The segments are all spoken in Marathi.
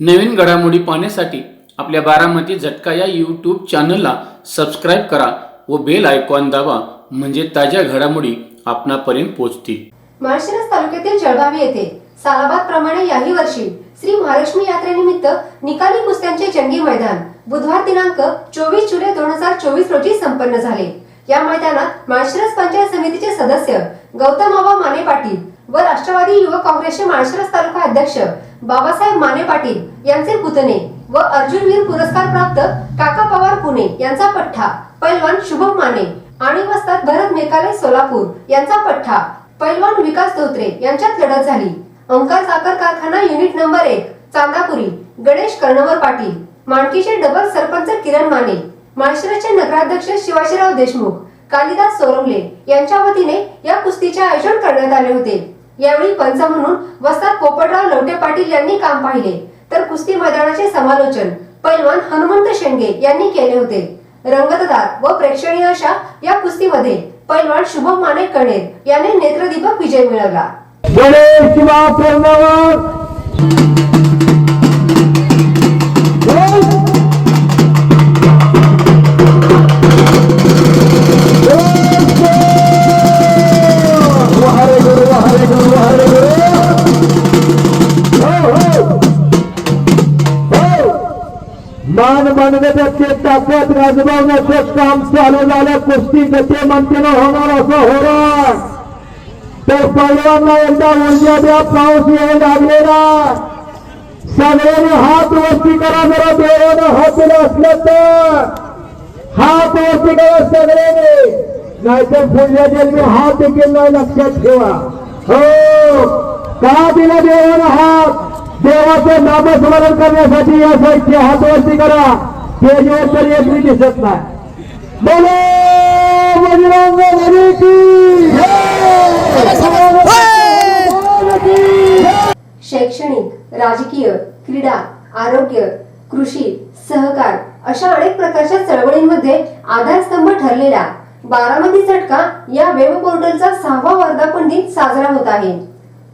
नवीन घडामोडी पाहण्यासाठी आपल्या बारामती झटका या यूट्यूब चॅनलला सबस्क्राईब करा व बेल आयकॉन दाबा, म्हणजे ताज्या घडामोडी आपणापर्यंत पोहोचतील. माळशिरस तालुक्यातील जळगावी येथे सालाबाद प्रमाणे याही वर्षी श्री महालक्ष्मी यात्रेनिमित्त निकाली कुस्त्यांचे जंगी मैदान बुधवार दिनांक 24 जुलै 2024 रोजी संपन्न झाले. या मैदानात माळशिरस पंचायत समितीचे सदस्य गौतम आबा माने पाटील व राष्ट्रवादी युवक काँग्रेसचे माळशिरस तालुका अध्यक्ष बाबासाहेब माने पाटील यांचे पुतणे व अर्जुनवीर पुरस्कार प्राप्त काका पवार पुणे यांचा पठ्ठा, पैलवान शुभम माने आणि वस्ताद भरत मेकाले सोलापूर यांचा पठ्ठा, पैलवान विकास धोत्रे यांच्यात लढत झाली. ओंकार साखर कारखाना युनिट नंबर 1 चांदापुरी गणेश कर्णवर पाटील, माणकीचे डबल सरपंच किरण माने, माळशिरसचे नगराध्यक्ष शिवाजीराव देशमुख, कालिदास सोरमले यांच्या वतीने या कुस्तीचे आयोजन करण्यात आले होते. यावेळी पंच म्हणून वस्ताद पोपटराव लवटे पाटील यांनी काम पाहिले, तर कुस्ती मैदानाचे समालोचन पैलवान हनुमंत शेंडगे यांनी केले होते. रंगतदार व प्रेक्षणीय अशा या कुस्तीमध्ये पैलवान शुभम माने कणेर याने नेत्रदीपक विजय मिळवला. मान मानवतेचे ताकद राजभावनाचं काम चालू झालं. कुस्ती गती मंतीनं होणार असं होणार तर पैलवांना एकदा ऊर्जा द्या. पाऊस येऊ लागलेला, सगळ्यांनी हात वरती करा. जरा देवानं हात असलं तर हात वरती करा सगळ्यांनी, नाहीतर पुढल्या जन्मी हात देखील नाही, लक्षात ठेवा. हो, का दिला देवानं हात? देवाचं नामस्मरण करण्यासाठी. या साईडचे हात वरती करा. स्टेजवर तर एकही दिसत नाही. बोलो बजरंग बली की शैक्षणिक, राजकीय, क्रीडा, आरोग्य, कृषी, सहकार अशा अनेक प्रकारच्या चळवळींमध्ये आधारस्तंभ ठरलेला बारामती झटका या वेब पोर्टलचा 6वा वर्धापन दिन साजरा होत आहे.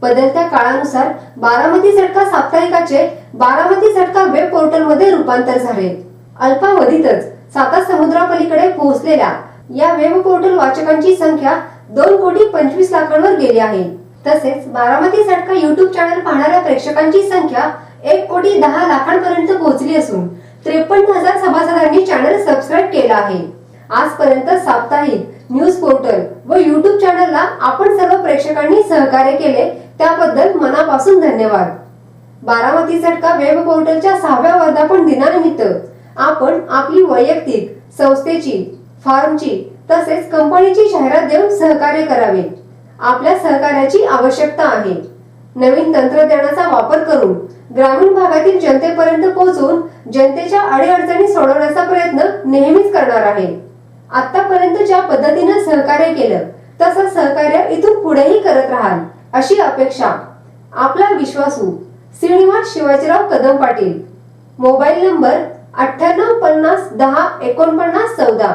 बदलत्या काळानुसार बारामती झटका साप्ताहिकाचे बारामती झटका वेब पोर्टल मध्ये रूपांतर झाले. अल्पावधीतच 7 समुद्रापलीकडे पोहोचलेल्या या वेब पोर्टल वाचकांची संख्या 2,25,00,000 गेली आहे. तसेच बारामती झटका युट्यूब चॅनल पाहणाऱ्या प्रेक्षकांची संख्या 1,10,00,000 पर्यंत पोहोचली असून 53,000 सभासदांनी चॅनल सबस्क्राईब केला आहे. आजपर्यंत साप्ताहिक न्यूज पोर्टल व युट्यूब चॅनलला आपण सर्व प्रेक्षकांनी सहकार्य केले त्याबद्दल मनापासून धन्यवाद. बारामती झटका वेब पोर्टलच्या 6व्या वर्धापन दिनानिमित्त आपण आपली वैयक्तिक, संस्थेची, फार्मची तसेच कंपनीची जाहिरात देऊन सहकार्य करावे. आपल्या सहकार्याची आवश्यकता आहे. नवीन तंत्रज्ञानाचा वापर करून ग्रामीण भागातील जनतेपर्यंत पोहोचून जनतेच्या अडीअडचणी सोडवण्याचा प्रयत्न नेहमीच करणार आहे. आतापर्यंत ज्या पद्धतीने सहकार्य केलं तसं सहकार्य इथून पुढेही करत राहाल अशी अपेक्षा. आपला विश्वासू श्रीनिवास शिवाजीराव कदम पाटील. Mobile number 9850 10 49 14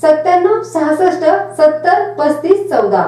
97 66 70 35 14.